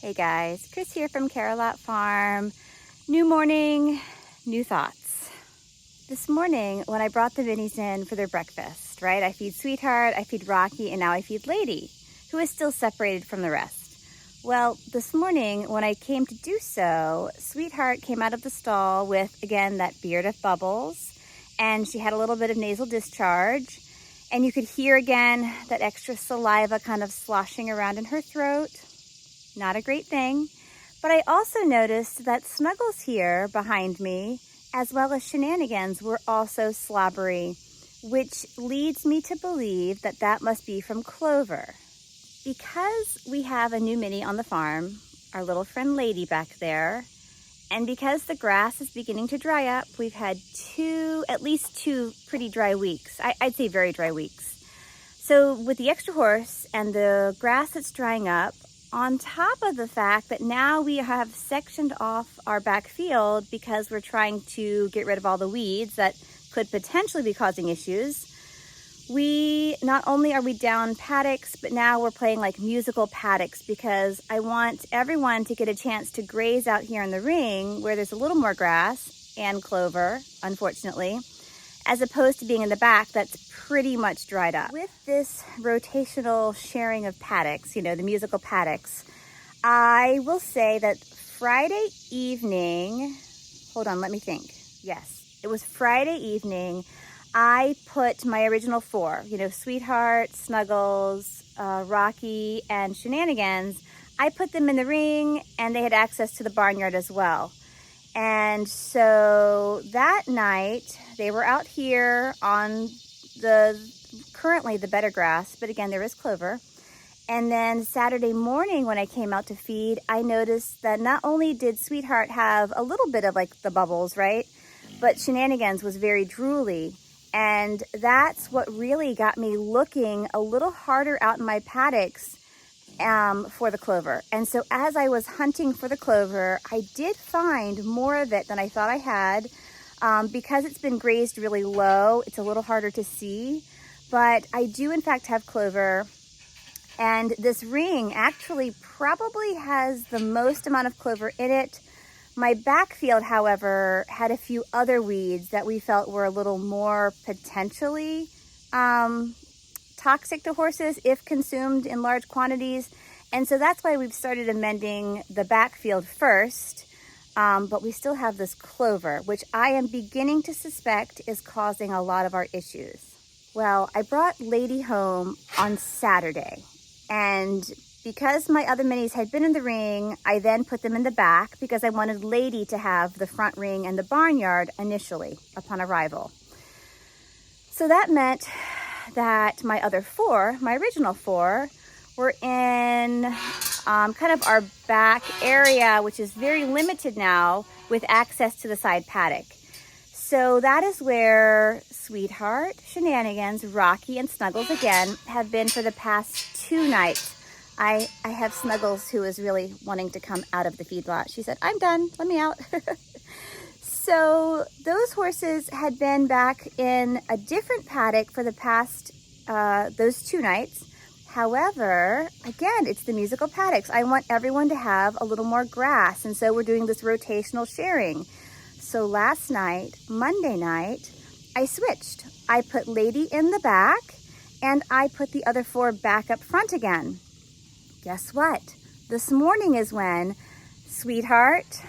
Hey guys, Chris here from Carolot Farm. New morning, new thoughts. This morning when I brought the minis in for their breakfast, right? I feed Sweetheart, I feed Rocky, and now I feed Lady, who is still separated from the rest. Well, this morning when I came to do so, Sweetheart came out of the stall with, again, that beard of bubbles, and she had a little bit of nasal discharge, and you could hear again that extra saliva kind of sloshing around in her throat. Not a great thing. But I also noticed that Snuggles here behind me, as well as Shenanigans, were also slobbery, which leads me to believe that that must be from Clover. Because we have a new mini on the farm, our little friend Lady back there, and because the grass is beginning to dry up, we've had at least two pretty dry weeks. I'd say very dry weeks. So with the extra horse and the grass that's drying up, on top of the fact that now we have sectioned off our back field because we're trying to get rid of all the weeds that could potentially be causing issues, not only are we down paddocks, but now we're playing like musical paddocks because I want everyone to get a chance to graze out here in the ring where there's a little more grass and clover, unfortunately, as opposed to being in the back that's pretty much dried up. With this rotational sharing of paddocks, the musical paddocks, I will say that Friday evening, hold on, let me think. Yes, it was Friday evening, I put my original four, Sweetheart, Snuggles, Rocky, and Shenanigans. I put them in the ring and they had access to the barnyard as well. And so that night they were out here on currently the better grass, but again, there is clover. And then Saturday morning when I came out to feed, I noticed that not only did Sweetheart have a little bit of like the bubbles, right? But Shenanigans was very drooly. And that's what really got me looking a little harder out in my paddocks for the clover. And so as I was hunting for the clover, I did find more of it than I thought I had. Because it's been grazed really low, it's a little harder to see, but I do in fact have clover. And this ring actually probably has the most amount of clover in it. My backfield, however, had a few other weeds that we felt were a little more potentially toxic to horses if consumed in large quantities. And so that's why we've started amending the backfield first. But we still have this clover, which I am beginning to suspect is causing a lot of our issues. Well, I brought Lady home on Saturday, and because my other minis had been in the ring, I then put them in the back because I wanted Lady to have the front ring and the barnyard initially upon arrival. So that meant that my other four, my original four, were in kind of our back area, which is very limited now with access to the side paddock. So that is where Sweetheart, Shenanigans, Rocky, and Snuggles again have been for the past 2 nights. I have Snuggles who is really wanting to come out of the feedlot. She said, "I'm done, let me out." So those horses had been back in a different paddock for the past, those 2 nights. However, again, it's the musical paddocks. I want everyone to have a little more grass, and so we're doing this rotational sharing. So last night, Monday night, I switched. I put Lady in the back, and I put the other 4 back up front again. Guess what? This morning is when Sweetheart,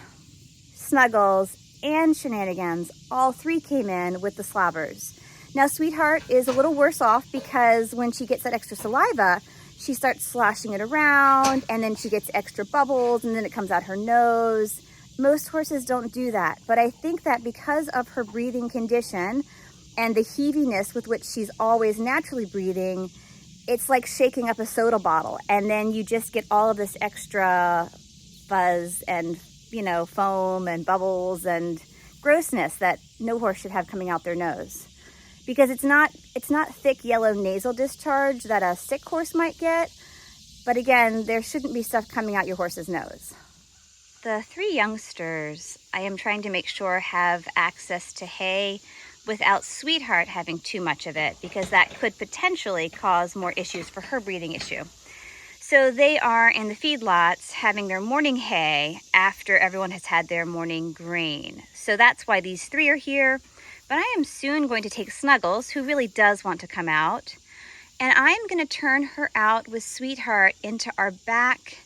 Snuggles, and Shenanigans, all 3 came in with the slobbers. Now, Sweetheart is a little worse off because when she gets that extra saliva, she starts sloshing it around, and then she gets extra bubbles, and then it comes out her nose. Most horses don't do that, but I think that because of her breathing condition and the heaviness with which she's always naturally breathing, it's like shaking up a soda bottle, and then you just get all of this extra fuzz and, foam and bubbles and grossness that no horse should have coming out their nose. Because it's not thick yellow nasal discharge that a sick horse might get, but again, there shouldn't be stuff coming out your horse's nose. The 3 youngsters, I am trying to make sure have access to hay without Sweetheart having too much of it, because that could potentially cause more issues for her breathing issue. So So they are in the feedlots having their morning hay after everyone has had their morning grain. So that's why these three are here. But I am soon going to take Snuggles, who really does want to come out, and I'm going to turn her out with Sweetheart into our back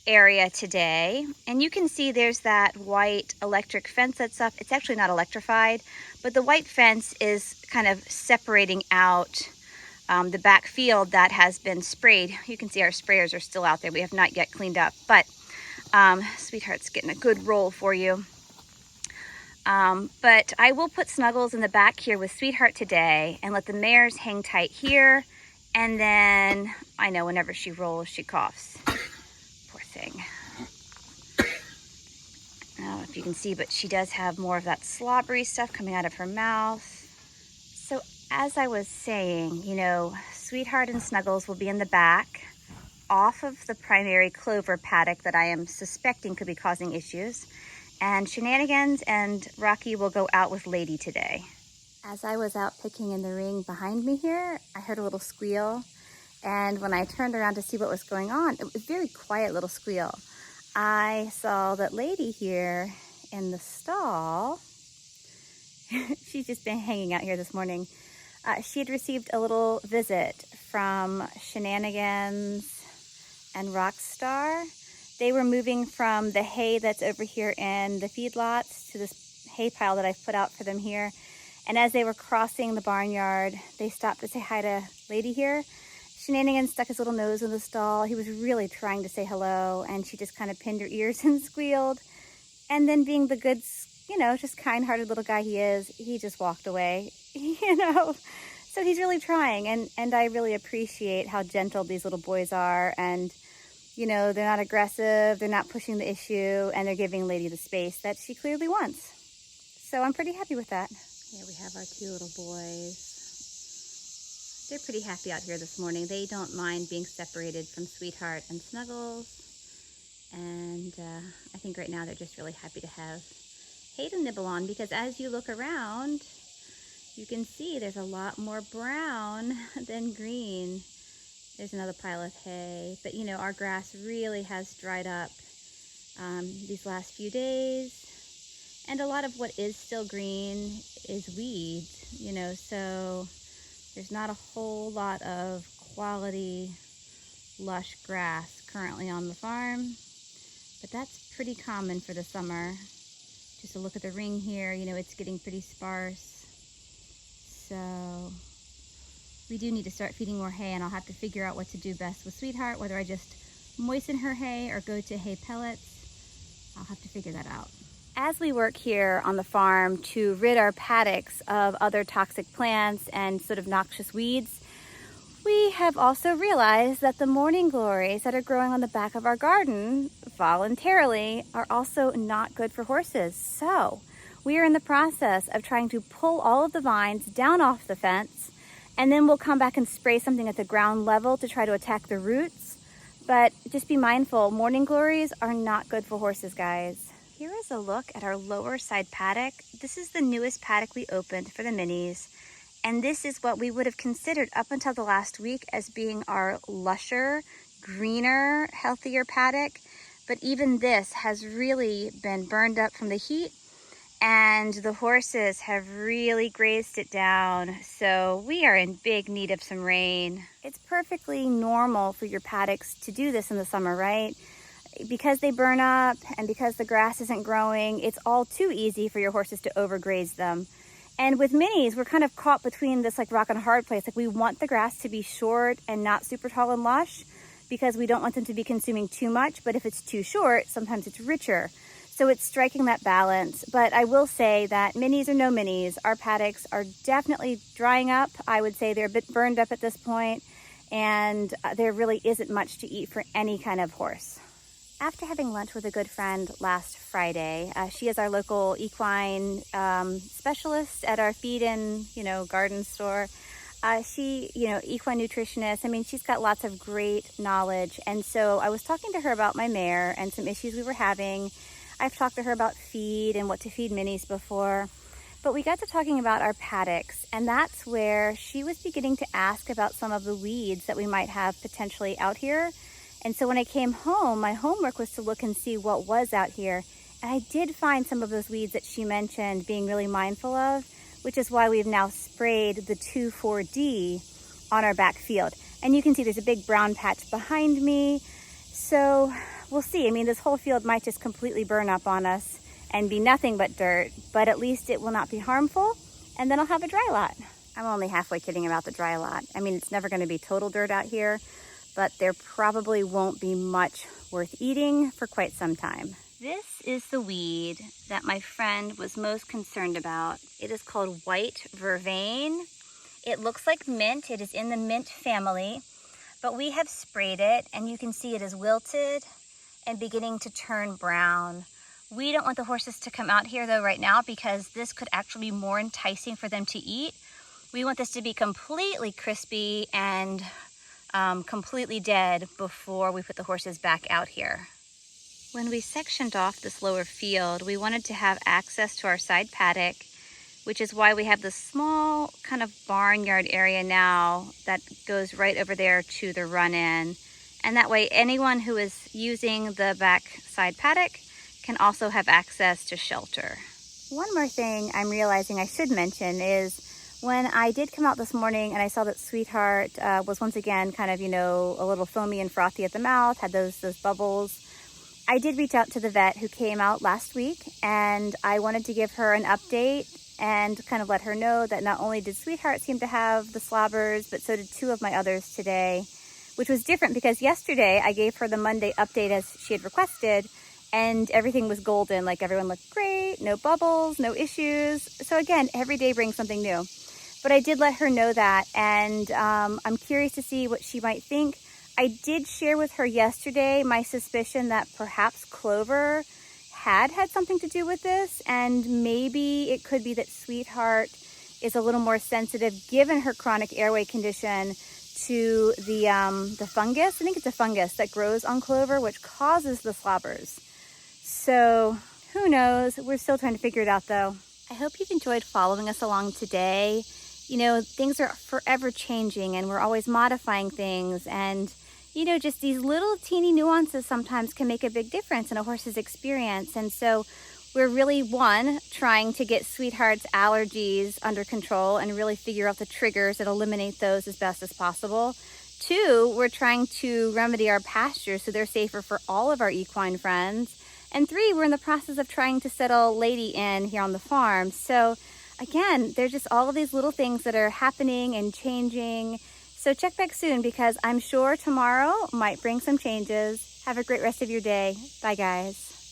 area today. And you can see there's that white electric fence that's up. It's actually not electrified, but the white fence is kind of separating out the back field that has been sprayed. You can see our sprayers are still out there. We have not yet cleaned up, but Sweetheart's getting a good roll for you. But I will put Snuggles in the back here with Sweetheart today and let the mares hang tight here. And then, I know whenever she rolls, she coughs. Poor thing. I don't know if you can see, but she does have more of that slobbery stuff coming out of her mouth. So as I was saying, you know, Sweetheart and Snuggles will be in the back off of the primary clover paddock that I am suspecting could be causing issues. And Shenanigans and Rocky will go out with Lady today. As I was out picking in the ring behind me here, I heard a little squeal. And when I turned around to see what was going on, it was a very quiet little squeal. I saw that Lady here in the stall, she's just been hanging out here this morning. She had received a little visit from Shenanigans and Rockstar. They were moving from the hay that's over here in the feedlots to this hay pile that I've put out for them here. And as they were crossing the barnyard, they stopped to say hi to Lady here. Shenanigans stuck his little nose in the stall. He was really trying to say hello, and she just kind of pinned her ears and squealed. And then being the good, you know, just kind-hearted little guy he is, he just walked away, you know. So he's really trying, and I really appreciate how gentle these little boys are. And, you know, they're not aggressive, they're not pushing the issue, and they're giving Lady the space that she clearly wants. So I'm pretty happy with that. Here we have our two little boys. They're pretty happy out here this morning. They don't mind being separated from Sweetheart and Snuggles. And I think right now they're just really happy to have hay to nibble on, because as you look around, you can see there's a lot more brown than green. There's another pile of hay. But you know, our grass really has dried up these last few days. And a lot of what is still green is weeds, you know, so there's not a whole lot of quality, lush grass currently on the farm, but that's pretty common for the summer. Just to look at the ring here, you know, it's getting pretty sparse. So we do need to start feeding more hay, and I'll have to figure out what to do best with Sweetheart, whether I just moisten her hay or go to hay pellets. I'll have to figure that out. As we work here on the farm to rid our paddocks of other toxic plants and sort of noxious weeds, we have also realized that the morning glories that are growing on the back of our garden voluntarily are also not good for horses. So we are in the process of trying to pull all of the vines down off the fence, and then we'll come back and spray something at the ground level to try to attack the roots. But just be mindful, morning glories are not good for horses, guys. Here is a look at our lower side paddock. This is the newest paddock we opened for the minis. And this is what we would have considered up until the last week as being our lusher, greener, healthier paddock. But even this has really been burned up from the heat, and the horses have really grazed it down. So we are in big need of some rain. It's perfectly normal for your paddocks to do this in the summer, right? Because they burn up and because the grass isn't growing, it's all too easy for your horses to overgraze them. And with minis, we're kind of caught between this like rock and a hard place. Like, we want the grass to be short and not super tall and lush because we don't want them to be consuming too much. But if it's too short, sometimes it's richer. So it's striking that balance. But I will say that minis or no minis, our paddocks are definitely drying up. I would say they're a bit burned up at this point, and there really isn't much to eat for any kind of horse. After having lunch with a good friend last Friday, she is our local equine specialist at our feed and, garden store. She, equine nutritionist. I mean, she's got lots of great knowledge. And so I was talking to her about my mare and some issues we were having. I've talked to her about feed and what to feed minis before. But we got to talking about our paddocks, and that's where she was beginning to ask about some of the weeds that we might have potentially out here. And so when I came home, my homework was to look and see what was out here. And I did find some of those weeds that she mentioned being really mindful of, which is why we've now sprayed the 2,4-D on our back field. And you can see there's a big brown patch behind me. So we'll see. I mean, this whole field might just completely burn up on us and be nothing but dirt, but at least it will not be harmful. And then I'll have a dry lot. I'm only halfway kidding about the dry lot. I mean, it's never going to be total dirt out here, but there probably won't be much worth eating for quite some time. This is the weed that my friend was most concerned about. It is called white vervain. It looks like mint. It is in the mint family, but we have sprayed it and you can see it is wilted and beginning to turn brown. We don't want the horses to come out here though right now because this could actually be more enticing for them to eat. We want this to be completely crispy and completely dead before we put the horses back out here. When we sectioned off this lower field, we wanted to have access to our side paddock, which is why we have this small kind of barnyard area now that goes right over there to the run-in. And that way anyone who is using the back side paddock can also have access to shelter. One more thing I'm realizing I should mention is when I did come out this morning and I saw that Sweetheart was once again kind of, you know, a little foamy and frothy at the mouth, had those bubbles, I did reach out to the vet who came out last week, and I wanted to give her an update and kind of let her know that not only did Sweetheart seem to have the slobbers, but so did 2 of my others today, which was different because yesterday I gave her the Monday update as she had requested, and everything was golden. Like everyone looked great, no bubbles, no issues. So again, every day brings something new. But I did let her know that, and I'm curious to see what she might think. I did share with her yesterday my suspicion that perhaps Clover had something to do with this, and maybe it could be that Sweetheart is a little more sensitive, given her chronic airway condition, to the fungus. I think it's a fungus that grows on Clover, which causes the slobbers. So who knows? We're still trying to figure it out though. I hope you've enjoyed following us along today. You know, things are forever changing and we're always modifying things, and you know, just these little teeny nuances sometimes can make a big difference in a horse's experience. And so we're really, one, trying to get Sweetheart's allergies under control and really figure out the triggers and eliminate those as best as possible. 2, we're trying to remedy our Pasture so they're safer for all of our equine friends. And 3, we're in the process of trying to settle Lady in here on the farm. So again, there's just all of these little things that are happening and changing. So check back soon because I'm sure tomorrow might bring some changes. Have a great rest of your day. Bye guys.